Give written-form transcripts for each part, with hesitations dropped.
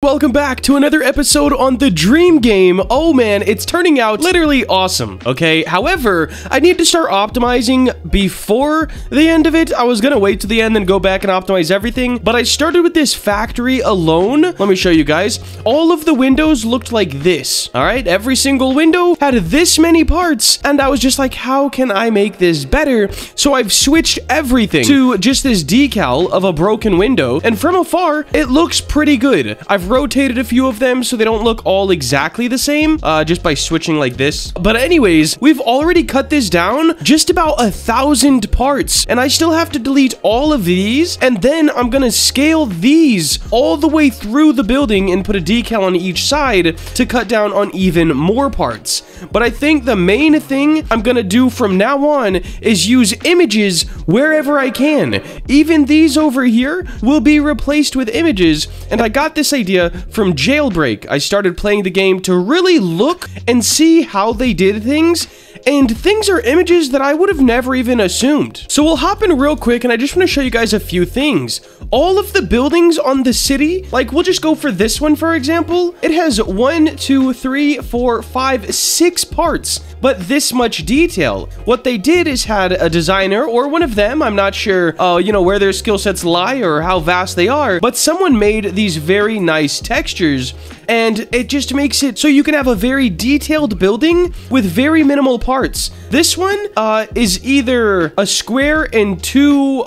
Welcome back to another episode on the Dream Game. Oh man, it's turning out literally awesome, okay? However, I need to start optimizing before the end of it. I was gonna wait to the end and go back and optimize everything, but I started with this factory alone. Let me show you guys. All of the windows looked like this, all right? Every single window had this many parts, and I was just like, how can I make this better? So I've switched everything to just this decal of a broken window, and from afar, it looks pretty good. I've rotated a few of them so they don't look all exactly the same, just by switching like this. But anyways, we've already cut this down just about 1,000 parts, and I still have to delete all of these, and then I'm gonna scale these all the way through the building and put a decal on each side to cut down on even more parts. But I think the main thing I'm gonna do from now on is use images wherever I can. Even these over here will be replaced with images, and I got this idea from Jailbreak. I started playing the game to really look and see how they did things, and things are images that I would have never even assumed. So we'll hop in real quick, and I just want to show you guys a few things. All of the buildings on the city, like we'll just go for this one, for example. It has 1, 2, 3, 4, 5, 6 parts, but this much detail. What they did is had a designer, or one of them, I'm not sure, you know, where their skill sets lie or how vast they are, but someone made these very nice textures, and it just makes it so you can have a very detailed building with very minimal parts. This one is either a square and 2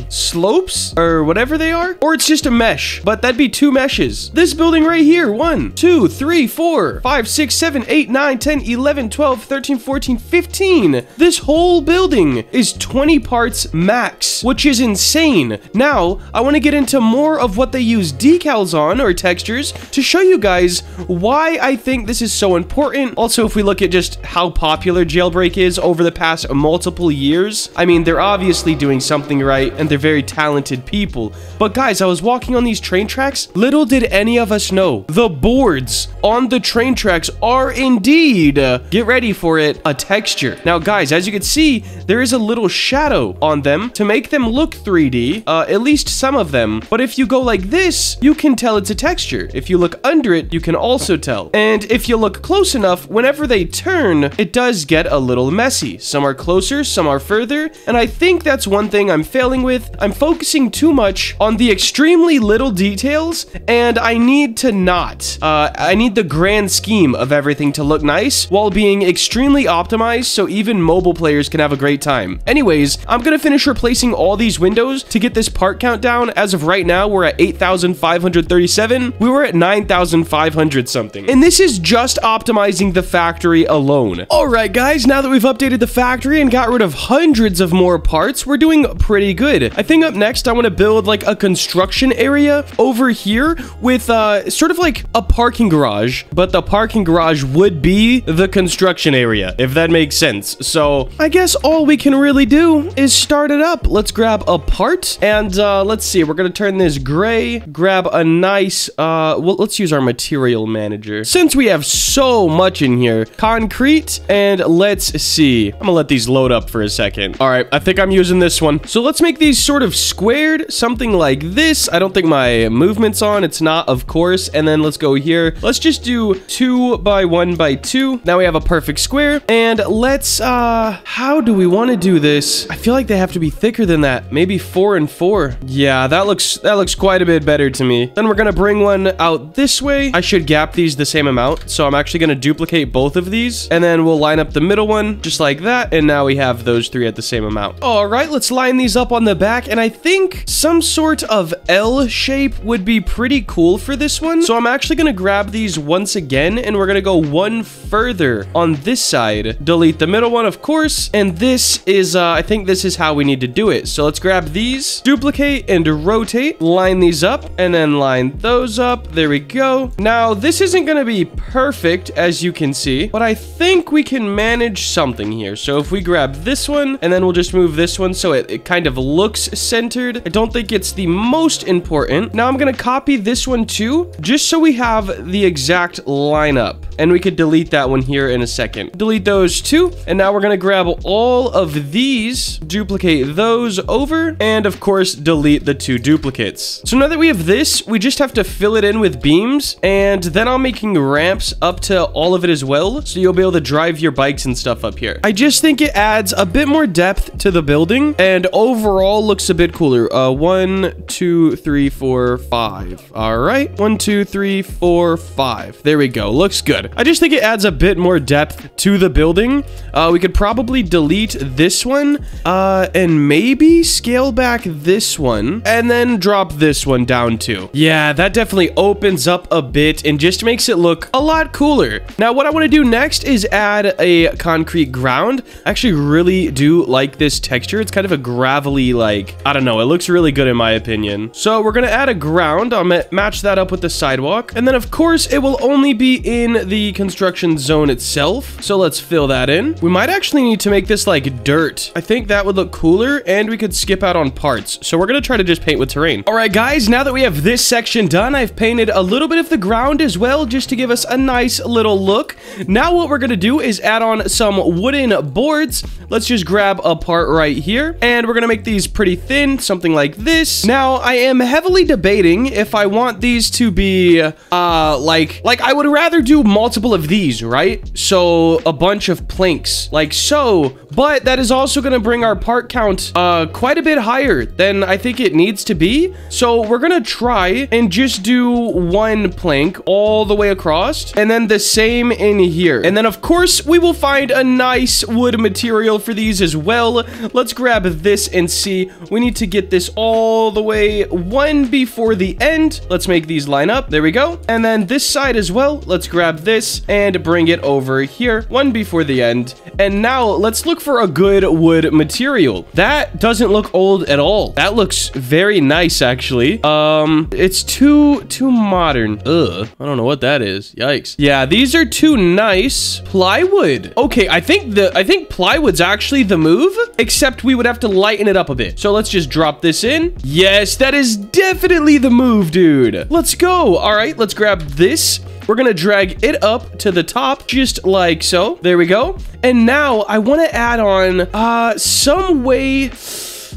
slopes or whatever they are, or it's just a mesh, but that'd be 2 meshes. This building right here, 1, 2, 3, 4, 5, 6, 7, 8, 9, 10, 11, 12, 13, 14, 15. This whole building is 20 parts max, which is insane. Now, I want to get into more of what they use decals on, or textures, to show you guys why I think this is so important. Also, if we look at just how popular Jailbreak is over the past multiple years, I mean, they're obviously doing something right, and they're very talented people. But guys, I was walking on these train tracks. Little did any of us know, the boards on the train tracks are indeed, get ready for it, a texture. Now guys, as you can see, there is a little shadow on them to make them look 3D, at least some of them. But if you go like this, you can tell it's a texture. If you look under it, you can also tell. And if you look close enough, whenever they turn, it does get a little messy. Some are closer, some are further, and I think that's one thing I'm failing with. I'm focusing too much on the extremely little details, and I need to not. I need the grand scheme of everything to look nice while being extremely optimized so even mobile players can have a great time. Anyways, I'm gonna finish replacing all these windows to get this part count down. As of right now, we're at 8,537. We were at 9,500 something. And this is just optimizing the factory alone. All right, guys, now that we've updated the factory and got rid of hundreds of more parts, we're doing pretty good. I think up next, I want to build like a construction area over here with sort of like a parking garage, but the parking garage would be the construction area, if that makes sense. So I guess all we can really do is start it up. Let's grab a part, and let's see, we're gonna turn this gray, grab a nice, well, let's use our material manager. Since we have so much in here, concrete, and let's see. I'm gonna let these load up for a second. All right, I think I'm using this one. So let's make these sort of squared, something like this. I don't think my movement's on. It's not, of course. And then let's go here. Let's just do 2 by 1 by 2. Now we have a perfect square. And let's, how do we want to do this? I feel like they have to be thicker than that. Maybe 4 and 4. Yeah, that looks quite a bit better to me. Then we're gonna bring one out this way. I should gap these the same amount. So I'm actually gonna duplicate both of these. And then we'll line up the middle one just like that. And now we have those 3 at the same amount. All right, let's line these up on the back. And I think some sort of L shape would be pretty cool for this one. So I'm actually gonna grab these once again, and we're gonna go one further on this side. Delete the middle one, of course. And this is, I think this is how we need to do it. So let's grab these, duplicate and rotate, line these up, and then line those up. There we go. Now, this isn't gonna be perfect, as you can see, but I think we can manage something here. So if we grab this one, and then we'll just move this one so it kind of looks centered. I don't think it's the most important. Now I'm gonna copy this one too, just so we have the exact lineup. and we could delete that one here in a second. Delete those two, and now we're gonna grab all of these, duplicate those over, and of course, delete the two duplicates. So now that we have this, we just have to fill it in with beams, and then I'm making ramps up to all of it as well, so you'll be able to drive your bikes and stuff up here. I just think it adds a bit more depth to the building, and overall looks a bit cooler. 1, 2, 3, 4, 5. All right, 1, 2, 3, 4, 5. There we go. Looks good. I just think it adds a bit more depth to the building. We could probably delete this one, and maybe scale back this one, and then drop this one down too. Yeah, that definitely opens up a bit and just makes it look a lot cooler. Now, what I want to do next is add a concrete ground. I actually really do like this texture. It's kind of a gravelly, like, I don't know. It looks really good in my opinion. So we're going to add a ground. I'll match that up with the sidewalk. And then, of course, it will only be in the construction zone itself. So let's fill that in. We might actually need to make this like dirt. I think that would look cooler, and we could skip out on parts. So we're going to try to just paint with terrain. All right, guys, now that we have this section done, I've painted a little bit of the ground as well, just to give us a nice little look. Now what we're going to do is add on some wooden boards. Let's just grab a part right here, and we're going to make these pretty thin, something like this. Now, I am heavily debating if I want these to be, like I would rather do multiple of these, right? So a bunch of planks like so, but that is also going to bring our part count quite a bit higher than I think it needs to be. So we're going to try and just do one plank all the way across, and then the same in here. And then of course we will find a nice wood material for these as well. Let's grab this and see. We need to get this all the way one before the end. Let's make these line up. There we go. And then this side as well. Let's grab this and bring it over here, one before the end. And now let's look for a good wood material. That doesn't look old at all. That looks very nice, actually. It's too modern. Ugh, I don't know what that is. Yikes. Yeah, these are too nice. Plywood. Okay, I think plywood's actually the move, except we would have to lighten it up a bit. So let's just drop this in. Yes, that is definitely the move, dude. Let's go. All right, let's grab this. We're going to drag it up to the top, just like so. There we go. And now I want to add on some way...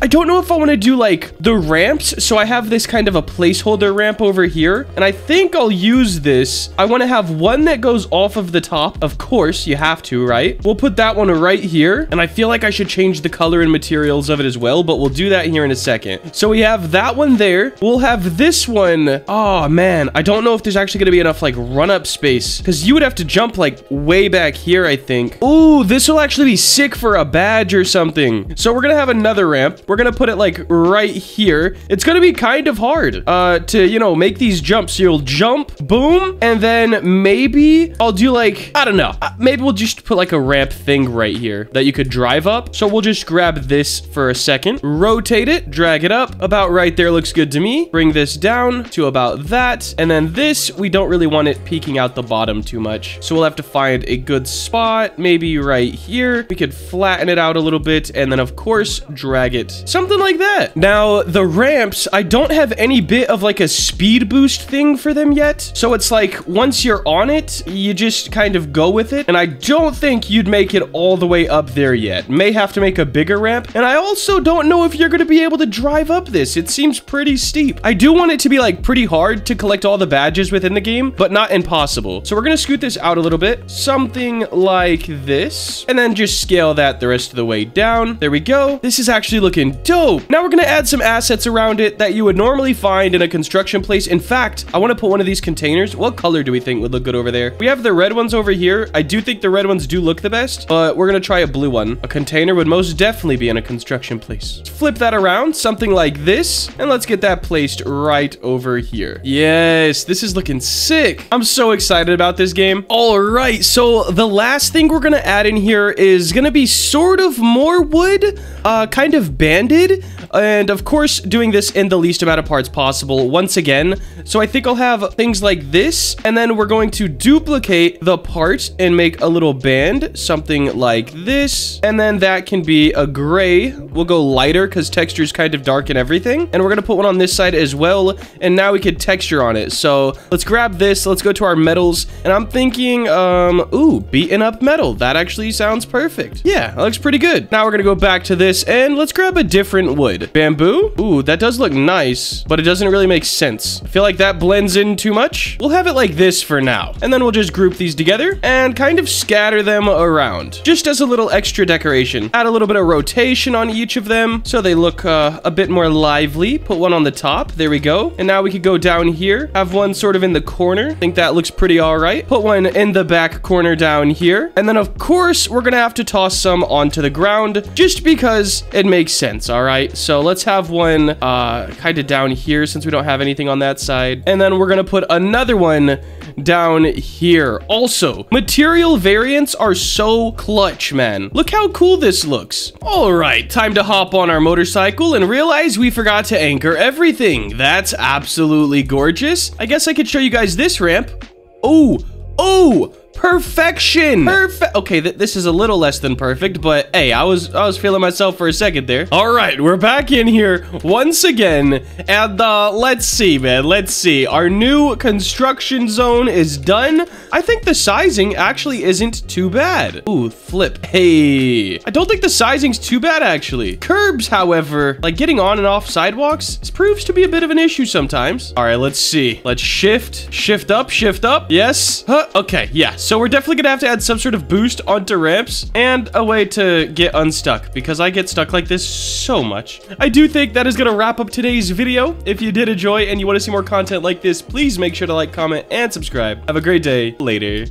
I don't know if I want to do like the ramps. So I have this kind of a placeholder ramp over here, and I think I'll use this. I want to have one that goes off of the top. Of course, you have to, right? We'll put that one right here, and I feel like I should change the color and materials of it as well, but we'll do that here in a second. So we have that one there. We'll have this one. Oh man, I don't know if there's actually going to be enough like run-up space, because you would have to jump like way back here, I think. Ooh, this will actually be sick for a badge or something. So we're going to have another ramp. We're going to put it like right here. It's going to be kind of hard to, you know, make these jumps. So you'll jump, boom, and then maybe I'll do like, I don't know. Maybe we'll just put like a ramp thing right here that you could drive up. So we'll just grab this for a second, rotate it, drag it up. About right there looks good to me. Bring this down to about that. And then this, we don't really want it peeking out the bottom too much. So we'll have to find a good spot, maybe right here. We could flatten it out a little bit, and then of course, drag it. Something like that. Now, the ramps, I don't have any bit of like a speed boost thing for them yet. So it's like, once you're on it, you just kind of go with it. And I don't think you'd make it all the way up there yet. May have to make a bigger ramp. And I also don't know if you're going to be able to drive up this. It seems pretty steep. I do want it to be like pretty hard to collect all the badges within the game, but not impossible. So we're going to scoot this out a little bit. Something like this. And then just scale that the rest of the way down. There we go. This is actually looking dope. Now we're going to add some assets around it that you would normally find in a construction place. In fact, I want to put one of these containers. What color do we think would look good over there? We have the red ones over here. I do think the red ones do look the best, but we're going to try a blue one. A container would most definitely be in a construction place. Let's flip that around, something like this, and let's get that placed right over here. Yes, this is looking sick. I'm so excited about this game. All right, so the last thing we're going to add in here is going to be sort of more wood, kind of banded. And of course, doing this in the least amount of parts possible once again. So I think I'll have things like this, and then we're going to duplicate the part and make a little band, something like this. And then that can be a gray. We'll go lighter because texture is kind of dark and everything. And we're going to put one on this side as well. And now we could texture on it. So let's grab this. Let's go to our metals. And I'm thinking, ooh, beaten up metal. That actually sounds perfect. Yeah, that looks pretty good. Now we're going to go back to this and let's grab a different wood. Bamboo. Ooh, that does look nice, but it doesn't really make sense. I feel like that blends in too much. We'll have it like this for now. And then we'll just group these together and kind of scatter them around just as a little extra decoration. Add a little bit of rotation on each of them so they look a bit more lively. Put one on the top. There we go. And now we could go down here. Have one sort of in the corner. I think that looks pretty all right. Put one in the back corner down here. And then of course, we're going to have to toss some onto the ground just because it makes sense. All right. So let's have one kind of down here since we don't have anything on that side. And then we're going to put another one down here. Also, material variants are so clutch, man. Look how cool this looks. All right, time to hop on our motorcycle and realize we forgot to anchor everything. That's absolutely gorgeous. I guess I could show you guys this ramp. Oh, perfection. Perfect. Okay, this is a little less than perfect, but hey, I was feeling myself for a second there. All right, we're back in here once again, and let's see, man. Let's see. Our new construction zone is done. I think the sizing actually isn't too bad. Ooh, flip. Hey, I don't think the sizing's too bad actually. Curbs, however, like getting on and off sidewalks, this proves to be a bit of an issue sometimes. All right, let's see. Let's shift up. Yes. Okay, yeah. So we're definitely gonna have to add some sort of boost onto ramps and a way to get unstuck because I get stuck like this so much. I do think that is gonna wrap up today's video. If you did enjoy and you want to see more content like this, please make sure to like, comment, and subscribe. Have a great day. Later.